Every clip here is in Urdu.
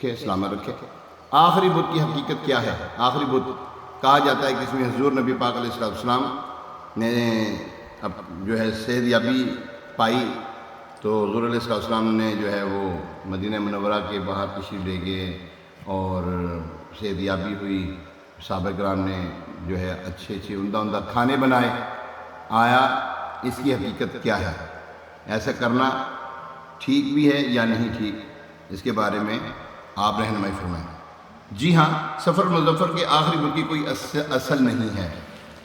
رکھے، سلامت رکھے۔ آخری بت کی حقیقت کیا ہے؟ آخری بت کہا جاتا ہے کہ اس میں حضور نبی پاک علیہ السلام نے اب جو ہے صحت یابی پائی، تو حضور علیہ السلام نے جو ہے وہ مدینہ منورہ کے باہر تشریف لے گئے اور صحت یابی ہوئی، صحابہ کرام نے جو ہے اچھے اچھے عمدہ کھانے بنائے۔ آیا اس کی حقیقت کیا ہے؟ ایسا کرنا ٹھیک بھی ہے یا نہیں ٹھیک، اس کے بارے میں آپ رہنمائی فرمائیں۔ جی ہاں، سفر مظفر کے آخری بت کی کوئی اصل نہیں ہے،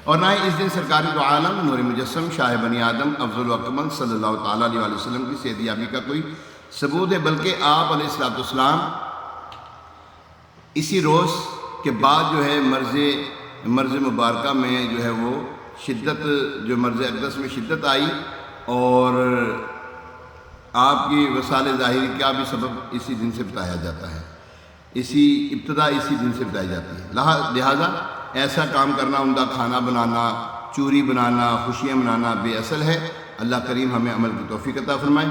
اور نہ ہی اس دن سرکار دو عالم نور مجسم شاہ بنی آدم افضل و اکمل صلی اللہ تعالیٰ علیہ وسلم کی صحت یابی کا کوئی ثبوت ہے، بلکہ آپ علیہ السلام اسی روز کے بعد جو ہے مرض مبارکہ میں جو ہے وہ شدت، جو مرض اقدس میں شدت آئی، اور آپ کی وصال ظاہری کا بھی سبب اسی دن سے بتایا جاتا ہے، ابتدا اسی دن سے بتائی جاتی ہے۔ لہٰذا ایسا کام کرنا، عمدہ کھانا بنانا، چوری بنانا، خوشیاں منانا بے اصل ہے۔ اللہ کریم ہمیں عمل کی توفیق عطا فرمائے،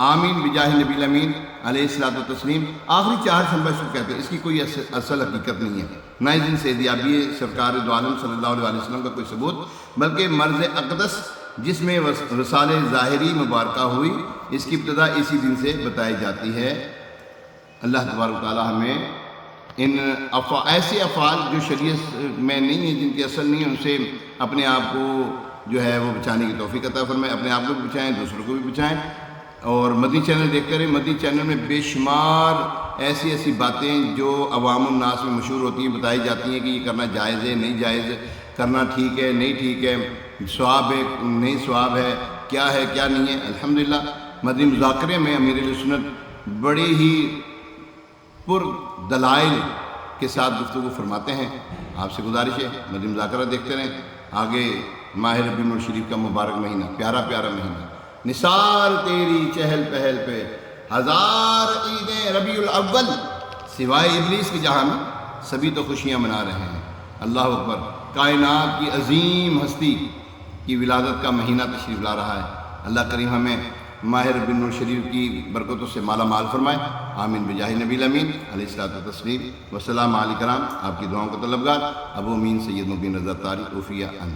آمین بجاہ نبی الامین علیہ الصلوۃ والتسلیم۔ آخری چار شنبہ کہتے ہیں، اس کی کوئی اصل حقیقت نہیں ہے، نہ اس دن صحت یابی ہے سرکار دو عالم صلی اللہ علیہ وسلم کا کوئی ثبوت، بلکہ مرض اقدس جس میں وصال ظاہری مبارکہ ہوئی، اس کی ابتدا اسی دن سے بتائی جاتی ہے۔ اللہ تبارک و تعالی ہمیں ان ایسے افعال جو شریعت میں نہیں ہیں، جن کی اصل نہیں ہے، ان سے اپنے آپ کو جو ہے وہ بچانے کی توفیق عطا فرمائے، اپنے آپ کو بھی بچائیں، دوسروں کو بھی بچائیں۔ اور مدنی چینل دیکھتے رہیں، مدنی چینل میں بے شمار ایسی باتیں جو عوام الناس میں مشہور ہوتی ہیں، بتائی جاتی ہیں کہ یہ کرنا جائز ہے، نہیں جائز ہے، کرنا ٹھیک ہے، نہیں ٹھیک ہے، ثواب ہے، نہیں ثواب ہے، کیا ہے کیا نہیں ہے۔ الحمدللہ مدنی مذاکرے میں امیر اہل سنت بڑی ہی پر دلائل کے ساتھ گفتگو فرماتے ہیں۔ آپ سے گزارش ہے مدنی مذاکرہ دیکھتے رہیں۔ آگے ماہ ربیع الشریف کا مبارک مہینہ، پیارا پیارا مہینہ، نثار تیری چہل پہل پہ، ہزار عیدیں ربیع الاول، سوائے ابلیس کے جہاں میں سبھی تو خوشیاں منا رہے ہیں۔ اللہ اکبر، کائنات کی عظیم ہستی کی ولادت کا مہینہ تشریف لا رہا ہے۔ اللہ کریم ہمیں ماہ ربیع الشریف کی برکتوں سے مالا مال فرمائے، آمین بجاہ نبی الامین علیہ الصلوۃ والتسلیم۔ والسلام علیکم، آپ کی دعاؤں کا طلبگار ابو امین سید مبین رضا طاری عفیہ ان۔